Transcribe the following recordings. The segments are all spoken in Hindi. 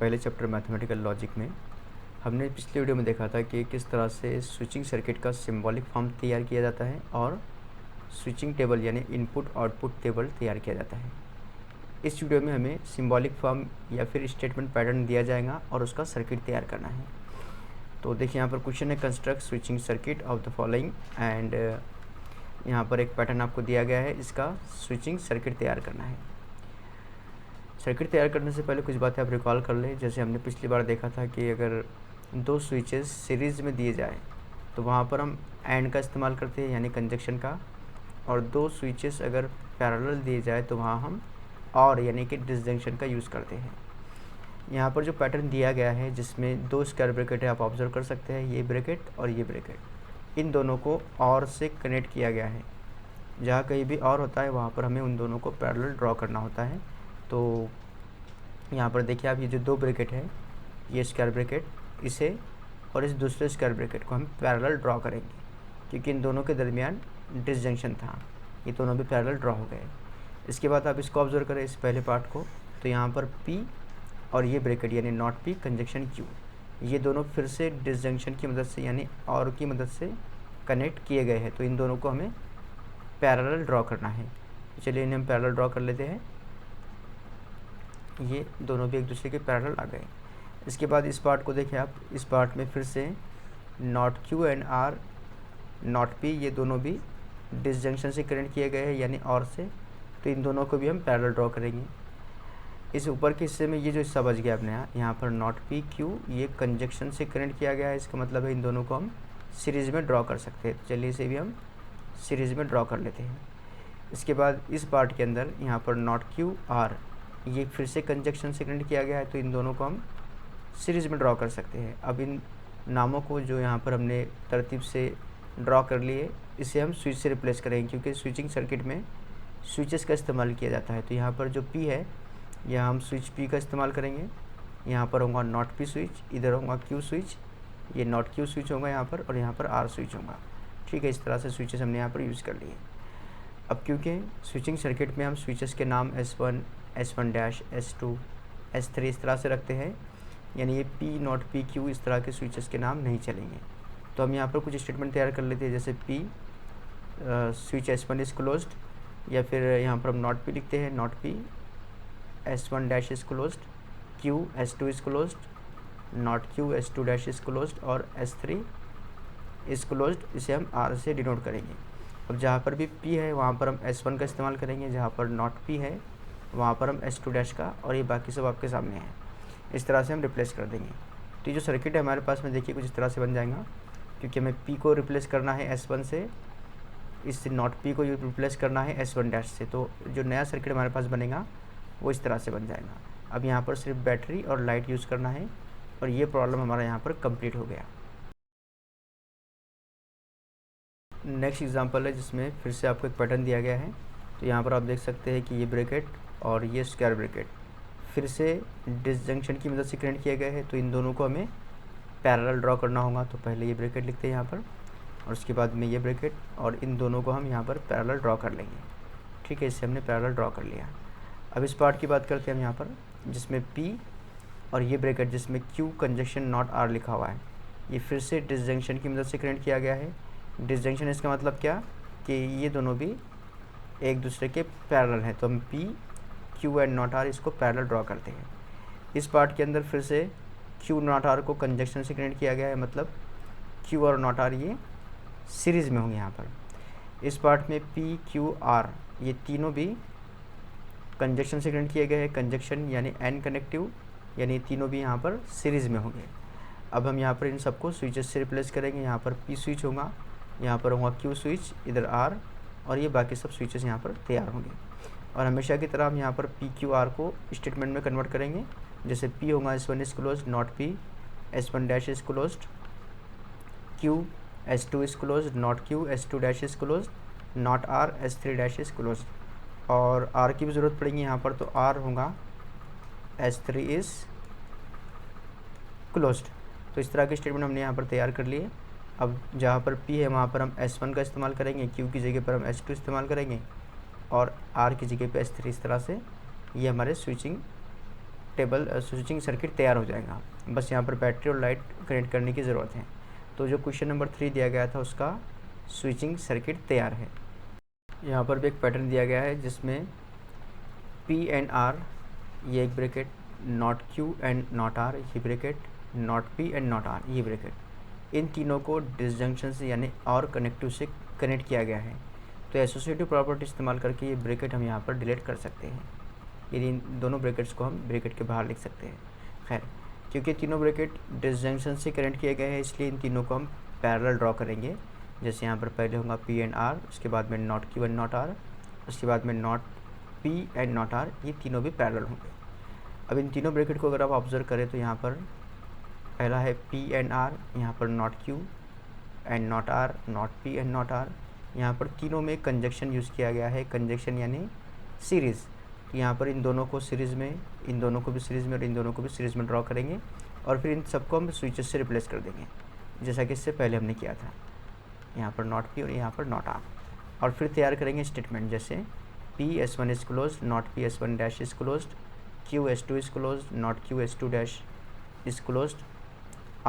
पहले चैप्टर मैथमेटिकल लॉजिक में हमने पिछले वीडियो में देखा था कि किस तरह से स्विचिंग सर्किट का सिंबॉलिक फॉर्म तैयार किया जाता है और स्विचिंग टेबल यानी इनपुट आउटपुट टेबल तैयार किया जाता है। इस वीडियो में हमें सिंबॉलिक फॉर्म या फिर स्टेटमेंट पैटर्न दिया जाएगा और उसका सर्किट तैयार करना है। तो देखिए यहाँ पर क्वेश्चन है, construct switching circuit of the following, and यहाँ पर एक पैटर्न आपको दिया गया है, इसका स्विचिंग सर्किट तैयार करना है। सर्किट तैयार करने से पहले कुछ बातें आप रिकॉल कर लें। जैसे हमने पिछली बार देखा था कि अगर दो स्विचेस सीरीज़ में दिए जाए तो वहाँ पर हम एंड का इस्तेमाल करते हैं यानी कंजक्शन का, और दो स्विचेस अगर पैरेलल दिए जाए तो वहाँ हम और यानी कि डिसजंक्शन का यूज़ करते हैं। यहाँ पर जो पैटर्न दिया गया है जिसमें दो स्क्वायर ब्रैकेट है, आप ऑब्जर्व कर सकते हैं, ये ब्रैकेट और ये ब्रैकेट, इन दोनों को और से कनेक्ट किया गया है। जहाँ कहीं भी और होता है वहाँ पर हमें उन दोनों को पैरेलल ड्रॉ करना होता है। तो यहाँ पर देखिए आप, ये जो दो ब्रैकेट है, ये स्क्वायर ब्रैकेट, इसे और इस दूसरे स्क्वायर ब्रैकेट को हम पैरेलल ड्रॉ करेंगे क्योंकि इन दोनों के दरमियान डिसजंक्शन था, ये दोनों भी पैरेलल ड्रॉ हो गए। इसके बाद आप इसको ऑब्जर्व करें, इस पहले पार्ट को, तो यहाँ पर P और ये ब्रैकेट यानी नॉट P कंजक्शन Q, ये दोनों फिर से डिसजंक्शन की मदद से यानी और की मदद से कनेक्ट किए गए हैं। तो इन दोनों को हमें पैरेलल ड्रॉ करना है। चलिए इन्हें हम पैरेलल ड्रॉ कर लेते हैं। ये दोनों भी एक दूसरे के पैरेलल आ गए। इसके बाद इस पार्ट को देखिए आप, इस पार्ट में फिर से not Q and R not P, ये दोनों भी डिसजंक्शन से कनेक्ट किए गए हैं यानी और से, तो इन दोनों को भी हम पैरेलल ड्रॉ करेंगे। इस ऊपर के हिस्से में ये जो हिस्सा बच गया अपने यहाँ पर नॉट P Q, ये कंजक्शन से कनेक्ट किया गया है, इसका मतलब है इन दोनों को हम सीरीज़ में ड्रॉ कर सकते हैं। चलिए इसे भी हम सीरीज़ में ड्रॉ कर लेते हैं। इसके बाद इस पार्ट के अंदर यहाँ पर नॉट Q R, ये फिर से कंजक्शन से कनेक्ट किया गया है, तो इन दोनों को हम सीरीज़ में ड्रॉ कर सकते हैं। अब इन नामों को जो यहाँ पर हमने तरतीब से ड्रॉ कर लिए, इसे हम स्विच से रिप्लेस करेंगे क्योंकि स्विचिंग सर्किट में स्विचेस का इस्तेमाल किया जाता है। तो यहाँ पर जो P है, यहाँ हम स्विच P का इस्तेमाल करेंगे। यहाँ पर होगा नॉट P स्विच, इधर होगा Q स्विच, ये नॉट Q स्विच होगा यहाँ पर, और यहाँ पर R स्विच होगा। ठीक है, इस तरह से स्विचेस हमने यहाँ पर यूज़ कर लिए। अब क्योंकि स्विचिंग सर्किट में हम स्विचेस के नाम S1, S1 dash, S2, S3 इस तरह से रखते हैं, यानी ये P नॉट P Q इस तरह के स्विचेस के नाम नहीं चलेंगे। तो हम यहाँ पर कुछ स्टेटमेंट तैयार कर लेते हैं, जैसे P switch S1 is closed, या फिर यहाँ पर हम नॉट P लिखते हैं, not P S1 dash is closed, Q S2 is closed, not Q S2 dash is closed, और S3 इज़ क्लोज्ड, इसे हम R से डिनोट करेंगे। अब जहाँ पर भी P है वहाँ पर हम S1 का इस्तेमाल करेंगे, जहाँ पर नॉट P है वहाँ पर हम S2 डैश का, और ये बाकी सब आपके सामने है। इस तरह से हम रिप्लेस कर देंगे। तो ये जो सर्किट है हमारे पास में, देखिए कुछ इस तरह से बन जाएगा, क्योंकि हमें P को रिप्लेस करना है S1 से, इससे नॉट P को रिप्लेस करना है S1 डैश से। तो जो नया सर्किट हमारे पास बनेगा वो इस तरह से बन जाएगा। अब यहाँ पर सिर्फ बैटरी और लाइट यूज़ करना है, और ये प्रॉब्लम हमारा यहाँ पर कंप्लीट हो गया। नेक्स्ट एग्जांपल है जिसमें फिर से आपको एक पैटर्न दिया गया है। तो यहाँ पर आप देख सकते हैं कि ये ब्रैकेट और ये स्क्वायर ब्रैकेट फिर से डिसजंक्शन की मदद से कनेक्ट किए गए हैं, तो इन दोनों को हमें पैरेलल ड्रॉ करना होगा। तो पहले ये ब्रैकेट लिखते हैं यहाँ पर, और उसके बाद में ये ब्रैकेट, और इन दोनों को हम यहाँ पर पैरेलल ड्रॉ कर लेंगे। ठीक है, इससे हमने पैरेलल ड्रॉ कर लिया। अब इस पार्ट की बात करते हैं हम यहाँ पर, जिसमें P और ये ब्रैकेट जिसमें Q कंजक्शन नॉट R लिखा हुआ है, ये फिर से डिसजंक्शन की मदद से कनेक्ट किया गया है। डिसजंक्शन इसका मतलब क्या कि ये दोनों भी एक दूसरे के पैरेलल हैं, तो हम P Q and not R इसको पैरेलल ड्रॉ करते हैं। इस पार्ट के अंदर फिर से Q नॉट R को कंजक्शन से कनेक्ट किया गया है, मतलब Q और नॉट R ये सीरीज़ में होंगे यहाँ पर। इस पार्ट में P Q R ये तीनों भी कंजक्शन से कनेक्ट किए गए हैं, कंजक्शन यानी एन कनेक्टिव, यानी तीनों भी यहाँ पर सीरीज़ में होंगे। अब हम यहाँ पर इन सबको स्विचेस से रिप्लेस करेंगे। यहाँ पर P स्विच होगा, यहाँ पर होगा Q स्विच, इधर R, और ये बाकी सब स्विचेस यहाँ पर तैयार होंगे। और हमेशा की तरह हम यहाँ पर P Q R को स्टेटमेंट में कन्वर्ट करेंगे। जैसे P होगा S1 is closed, not P S1 dash is closed, Q S2 is closed, not Q S2 dash is closed, not R S3 dash is closed, और R की भी ज़रूरत पड़ेगी यहाँ पर, तो R होगा S3 इज़ क्लोज्ड। तो इस तरह के स्टेटमेंट हमने यहाँ पर तैयार कर लिए। अब जहाँ पर P है वहाँ पर हम S1 का इस्तेमाल करेंगे, Q की जगह पर हम S2 इस्तेमाल करेंगे, और R की जगह पे S3। इस तरह से ये हमारे स्विचिंग टेबल स्विचिंग सर्किट तैयार हो जाएगा। बस यहाँ पर बैटरी और लाइट कनेक्ट करने की ज़रूरत है। तो जो क्वेश्चन नंबर 3 दिया गया था उसका स्विचिंग सर्किट तैयार है। यहाँ पर भी एक पैटर्न दिया गया है जिसमें P एंड R ये एक bracket, not Q and not R ये bracket, not P and not R ये ब्रैकेट, इन तीनों को डिसजंक्शन से यानी और कनेक्टिव से कनेक्ट किया गया है। तो एसोसिएटिव प्रॉपर्टी इस्तेमाल करके ये ब्रैकेट हम यहाँ पर डिलीट कर सकते हैं। यदि इन दोनों ब्रैकेट्स को हम ब्रैकेट के बाहर लिख सकते हैं। खैर, क्योंकि तीनों ब्रैकेट डिसजंक्शन से कनेक्ट किए गए हैं इसलिए इन तीनों को हम पैरेलल ड्रॉ करेंगे। जैसे यहाँ पर पहले होगा P एंड R, उसके बाद में not Q and not R, उसके बाद में not P and not R, ये तीनों भी पैरेलल होंगे। अब इन तीनों ब्रैकेट को अगर आप ऑब्जर्व करें तो यहाँ पर पहला है P एंड R, यहाँ पर not Q and not R, not P and not R, यहाँ पर तीनों में कंजक्शन यूज़ किया गया है। कंजक्शन यानी सीरीज़। तो यहाँ पर इन दोनों को सीरीज़ में, इन दोनों को भी सीरीज़ में और इन दोनों को भी सीरीज़ में ड्रॉ करेंगे और फिर इन सबको हम स्विचेस से रिप्लेस कर देंगे जैसा कि इससे पहले हमने किया था। यहाँ पर नॉट P और यहाँ पर नॉट R, और फिर तैयार करेंगे स्टेटमेंट जैसे P S1 is close, not P S1 dash is close, Q S2 is close, not Q S2 dash is close,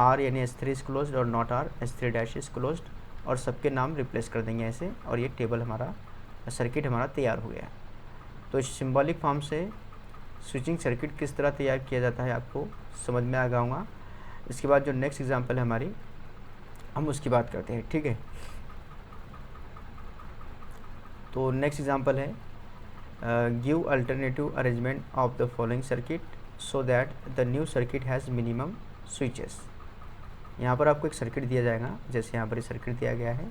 R यानी S3 इज़ क्लोज और not R S3 dash is close, और सबके नाम रिप्लेस कर देंगे ऐसे, और ये टेबल हमारा सर्किट हमारा तैयार हो गया। तो इस सिंबॉलिक फॉर्म से स्विचिंग सर्किट किस तरह तैयार किया जाता है आपको समझ में आ गया होगा। इसके बाद जो नेक्स्ट एग्जांपल है हमारी, हम उसकी बात करते हैं, ठीक है। तो नेक्स्ट एग्जांपल है give alternative arrangement of the following circuit so that the new circuit has minimum switches. यहाँ पर आपको एक सर्किट दिया जाएगा, जैसे यहाँ पर सर्किट दिया गया है।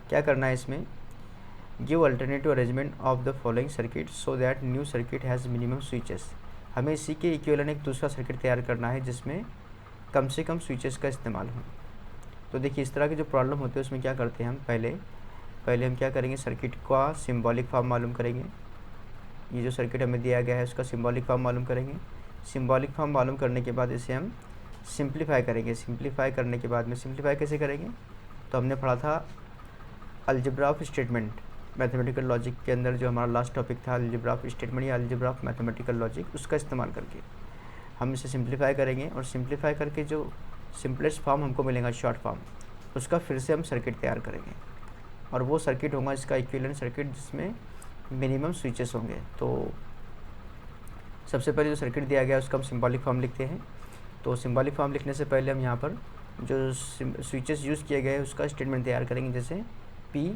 क्या करना है इसमें, give alternative arrangement of the following circuit so that new circuit has minimum switches. हमें इसी के इक्विवेलेंट एक दूसरा सर्किट तैयार करना है जिसमें कम से कम स्विचेस का इस्तेमाल हो। तो देखिए इस तरह की जो प्रॉब्लम होती है उसमें क्या करते हैं हम, पहले हम क्या करेंगे, सर्किट का सिंबॉलिक फॉर्म मालूम करेंगे। ये जो सर्किट हमें दिया गया है उसका सिंबॉलिक फॉर्म मालूम करेंगे। सिंबॉलिक फॉर्म मालूम करने के बाद इसे हम सिंप्लीफाई करेंगे। सिंप्लीफाई करने के बाद में सिंप्लीफाई कैसे करेंगे, तो हमने पढ़ा था algebra of statement, mathematical logic के अंदर जो हमारा लास्ट टॉपिक था अलजेब्रा ऑफ स्टेटमेंट या अलजेब्रा ऑफ मैथमेटिकल लॉजिक, उसका इस्तेमाल करके हम इसे सिंप्लीफाई करेंगे। और सिंप्लीफाई करके जो सिंपलेस्ट फॉर्म हमको मिलेगा, शॉर्ट फॉर्म, उसका फिर से हम सर्किट तैयार करेंगे और वो सर्किट होगा इसका इक्विवेलेंट सर्किट जिसमें मिनिमम स्विचेस होंगे। तो सबसे पहले जो सर्किट दिया गया है उसका हम सिंबॉलिक फॉर्म लिखते हैं। तो सिंबॉलिक फॉर्म लिखने से पहले हम यहाँ पर जो स्विचेस यूज़ किए गए हैं उसका स्टेटमेंट तैयार करेंगे। जैसे P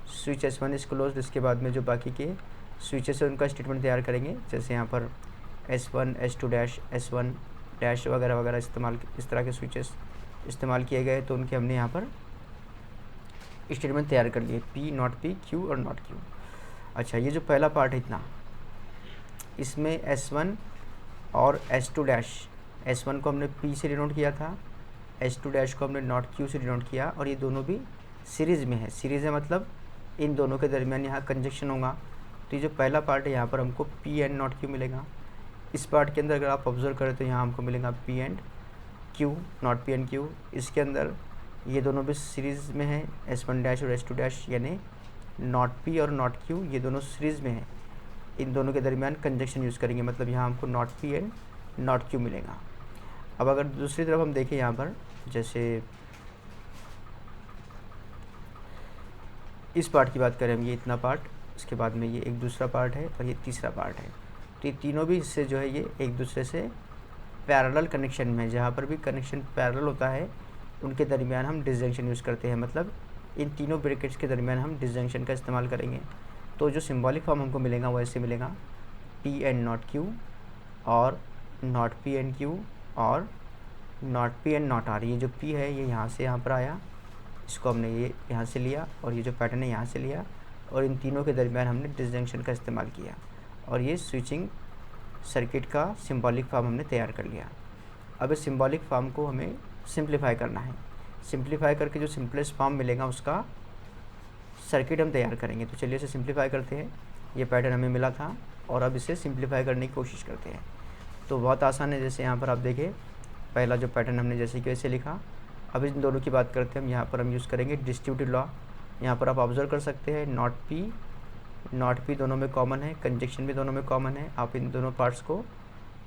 switch S1 is close, इसके बाद में जो बाकी के स्विचेस हैं उनका स्टेटमेंट तैयार करेंगे। जैसे यहाँ पर S1 S2 dash S1 dash वगैरह वगैरह इस्तेमाल, इस तरह के स्विचेस इस्तेमाल किए गए तो उनके हमने यहाँ पर स्टेटमेंट तैयार कर लिए, P नॉट P Q और नॉट Q। अच्छा, ये जो पहला पार्ट है इतना, इसमें S1 और S2 डैश, S1 को हमने P से डिनोट किया था, S2 डैश को हमने नॉट Q से डिनोट किया, और ये दोनों भी सीरीज़ में है। सीरीज़ है मतलब इन दोनों के दरमियान यहाँ कंजक्शन होगा। तो ये जो पहला पार्ट है यहाँ पर हमको P एंड नॉट Q मिलेगा। इस पार्ट के अंदर अगर आप ऑब्जर्व करें तो यहाँ हमको मिलेगा P and Q, not P and Q। इसके अंदर ये दोनों भी सीरीज़ में है, S1 डैश और S2 डैश, यानी नॉट P और नॉट Q ये दोनों सीरीज़ में है। इन दोनों के दरमियान कंजक्शन यूज़ करेंगे, मतलब यहाँ हमको not P and not Q मिलेगा। अब अगर दूसरी तरफ हम देखें यहाँ पर, जैसे इस पार्ट की बात करें हम, ये इतना पार्ट, इसके बाद में ये एक दूसरा पार्ट है और ये तीसरा पार्ट है। तो ये तीनों भी हिस्से जो है ये एक दूसरे से पैरेलल कनेक्शन में, जहाँ पर भी कनेक्शन पैरेलल होता है उनके दरमियान हम डिसजंक्शन यूज़ करते हैं, मतलब इन तीनों ब्रैकेट्स के दरमियान हम डिसजंक्शन का इस्तेमाल करेंगे। तो जो सिंबॉलिक फॉर्म हमको मिलेगा वो ऐसे मिलेगा, P एंड नॉट Q और नॉट P एंड Q और not P and not R। ये जो P है ये यहाँ से यहाँ पर आया, इसको हमने ये यहाँ से लिया, और ये जो पैटर्न है यहाँ से लिया, और इन तीनों के दरमियान हमने डिसजंक्शन का इस्तेमाल किया, और ये स्विचिंग सर्किट का सिंबॉलिक फॉर्म हमने तैयार कर लिया। अब इस सिंबॉलिक फॉर्म को हमें सिंप्लीफाई करना है। सिंप्लीफाई करके जो सिंपलेस्ट फॉर्म मिलेगा उसका सर्किट हम तैयार करेंगे। तो चलिए इसे सिंप्लीफाई करते हैं। ये पैटर्न हमें मिला था और अब इसे सिंप्लीफाई करने की कोशिश करते हैं। तो बहुत आसान है, जैसे यहाँ पर आप देखें पहला जो पैटर्न हमने जैसे कि वैसे लिखा। अब इन दोनों की बात करते हैं हम, यहाँ पर हम यूज़ करेंगे डिस्ट्रीब्यूटिव लॉ। यहाँ पर आप ऑब्जर्व कर सकते हैं नॉट P दोनों में कॉमन है, कंजक्शन भी दोनों में कॉमन है। आप इन दोनों पार्ट्स को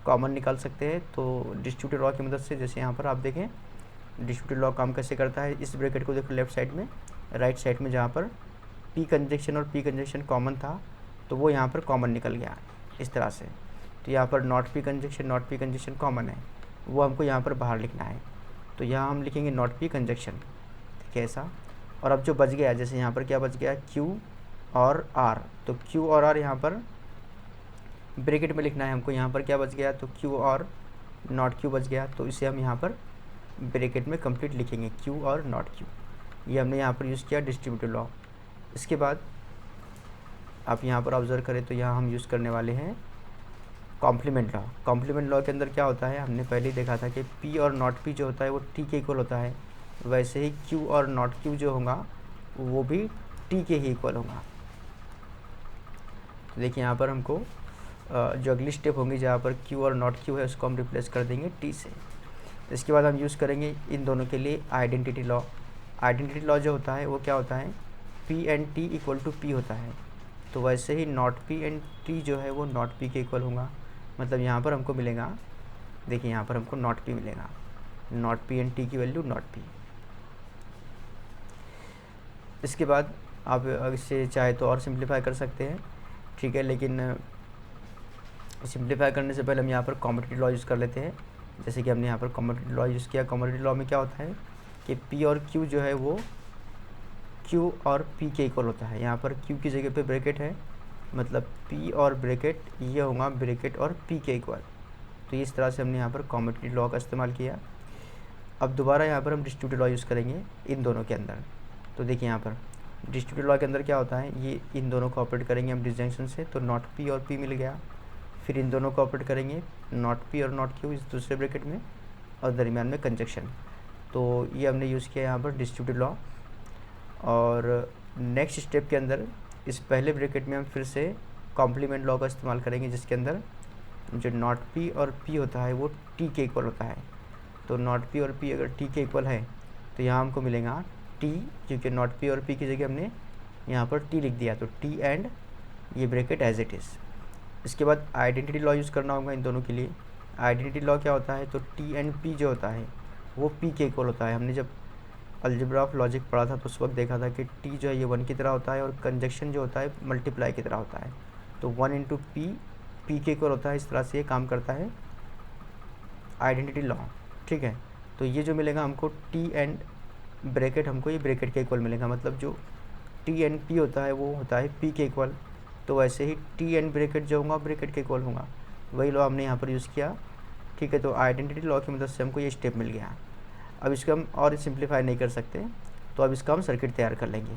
कॉमन निकाल सकते हैं। तो डिस्ट्रीब्यूटेड लॉ की मदद से, जैसे यहाँ पर आप देखें डिस्ट्रीब्यूटेड लॉ काम कैसे करता है। इस ब्रैकेट को देखो लेफ्ट साइड में, राइट साइड में, जहाँ पर पी कंजक्शन और पी कंजक्शन कॉमन था तो वो यहाँ पर कॉमन निकल गया इस तरह से। तो यहाँ पर नॉट पी कंजक्शन कॉमन है, वो हमको यहाँ पर बाहर लिखना है। तो यहाँ हम लिखेंगे नॉट पी कंजक्शन, ठीक है ऐसा। और अब जो बच गया, जैसे यहाँ पर क्या बच गया, क्यू और आर, तो क्यू और आर यहाँ पर ब्रैकेट में लिखना है हमको। यहाँ पर क्या बच गया, तो क्यू और नॉट क्यू बच गया, तो इसे हम यहाँ पर ब्रैकेट में कंप्लीट लिखेंगे, क्यू और नॉट क्यू। ये हमने यहाँ पर यूज़ किया डिस्ट्रीब्यूटेड लॉ। इसके बाद आप यहाँ पर ऑब्जर्व करें तो यहाँ हम यूज़ करने वाले हैं कॉम्प्लीमेंट लॉ। कॉम्प्लीमेंट लॉ के अंदर क्या होता है, हमने पहले ही देखा था कि पी और नॉट पी जो होता है वो टी के इक्वल होता है, वैसे ही क्यू और नॉट क्यू जो होगा वो भी टी के ही इक्वल होगा। तो देखिए यहाँ पर हमको जो अगली स्टेप होंगी जहाँ पर क्यू और नॉट क्यू है उसको हम रिप्लेस कर देंगे टी से। इसके बाद हम यूज़ करेंगे इन दोनों के लिए आइडेंटिटी लॉ। आइडेंटिटी लॉ जो होता है वो क्या होता है, P and T equal to P होता है, तो वैसे ही नॉट पी एंड टी जो है वो नॉट पी के इक्वल होगा। मतलब यहाँ पर हमको मिलेगा, देखिए यहाँ पर हमको नॉट पी मिलेगा, नॉट पी एंड टी की वैल्यू नॉट पी। इसके बाद आप इसे चाहे तो और सिंप्लीफाई कर सकते हैं, ठीक है, लेकिन सिंप्लीफाई करने से पहले हम यहाँ पर कॉमोडिटी लॉ यूज़ कर लेते हैं। जैसे कि हमने यहाँ पर कॉमोडिटी लॉ यूज़ किया। कॉमोडिटी लॉ में क्या होता है कि पी और क्यू जो है वो क्यू और पी के इक्वल होता है। यहाँ पर क्यू की जगह पे ब्रैकेट है, मतलब पी और ब्रैकेट ये होगा ब्रैकेट और पी के इक्वल। तो इस तरह से हमने यहाँ पर कॉमोडिटी लॉ का इस्तेमाल किया। अब दोबारा यहाँ पर हम डिस्ट्रीब्यूटेड लॉ यूज़ करेंगे इन दोनों के अंदर। तो देखिए यहाँ पर डिस्ट्रीब्यूटेड लॉ के अंदर क्या होता है, ये इन दोनों को ऑपरेट करेंगे हम डिसजंक्शन से, तो नॉट पी और पी मिल गया। फिर इन दोनों को ऑपरेट करेंगे नॉट पी और नॉट क्यू इस दूसरे ब्रैकेट में, और दरमियान में कंजक्शन। तो ये हमने यूज़ किया यहाँ पर डिस्ट्रीब्यूटेड लॉ। और नेक्स्ट स्टेप के अंदर इस पहले ब्रैकेट में हम फिर से कॉम्प्लीमेंट लॉ का इस्तेमाल करेंगे, जिसके अंदर जो नॉट पी और पी होता है वो टी के इक्वल होता है। तो नॉट पी और पी अगर टी के इक्वल है तो यहाँ हमको मिलेगा टी, क्योंकि नॉट पी और पी की जगह हमने यहाँ पर टी लिख दिया, तो टी एंड ये ब्रैकेट एज इट इज़। इसके बाद आइडेंटिटी लॉ यूज़ करना होगा इन दोनों के लिए। आइडेंटिटी लॉ क्या होता है, तो टी एंड पी जो होता है वो पी के इक्वल होता है। हमने जब अलजेब्रा ऑफ लॉजिक पढ़ा था तो उस वक्त देखा था कि टी जो है ये 1 की तरह होता है और कंजक्शन जो होता है मल्टीप्लाई की तरह होता है। तो 1 इंटू पी पी के इक्वल होता है। इस तरह से ये काम करता है आइडेंटिटी लॉ, ठीक है। तो ये जो मिलेगा हमको टी एंड ब्रैकेट, हमको ये ब्रैकेट के इक्वल मिलेगा, मतलब जो टी एंड पी होता है वो होता है पी के इक्वल। तो वैसे ही टी एंड ब्रैकेट जो होगा ब्रैकेट के इक्वल होगा, वही लॉ हमने यहाँ पर यूज़ किया, ठीक है। तो आइडेंटिटी लॉ की मदद से हमको ये स्टेप मिल गया। अब इसको हम और सिंप्लीफाई नहीं कर सकते, तो अब इसका हम सर्किट तैयार कर लेंगे,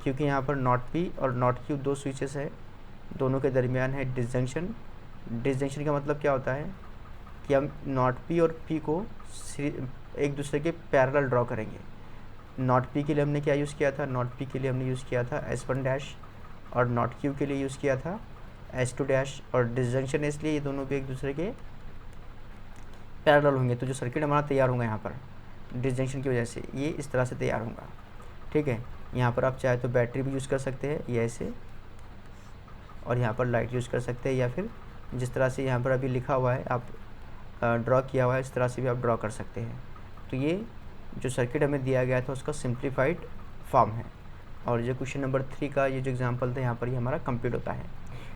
क्योंकि यहाँ पर नॉट पी और नॉट क्यू दो स्विचेस है, दोनों के दरमियान है डिसजंक्शन। डिसजंक्शन का मतलब क्या होता है कि हम नॉट पी और पी को एक दूसरे के पैरेलल ड्रॉ करेंगे। नॉट पी के लिए हमने क्या यूज़ किया था, नॉट पी के लिए हमने यूज़ किया था S1 डैश, और नॉट क्यू के लिए यूज़ किया था S2 डैश। और डिसजंक्शन इसलिए ये दोनों भी एक दूसरे के पैरेलल होंगे, तो जो सर्किट हमारा तैयार होगा यहाँ पर डिसजंक्शन की वजह से ये इस तरह से तैयार होगा, ठीक है। यहाँ पर आप चाहे तो बैटरी भी यूज़ कर सकते हैं ये ऐसे, और यहाँ पर लाइट यूज़ कर सकते हैं, या फिर जिस तरह से यहाँ पर अभी लिखा हुआ है आप ड्रॉ किया हुआ है इस तरह से भी आप ड्रॉ कर सकते हैं। तो ये जो सर्किट हमें दिया गया था उसका सिंप्लीफाइड फॉर्म है, और जो क्वेश्चन नंबर 3 का ये जो एग्जांपल था यहाँ पर ये हमारा कंप्लीट होता है।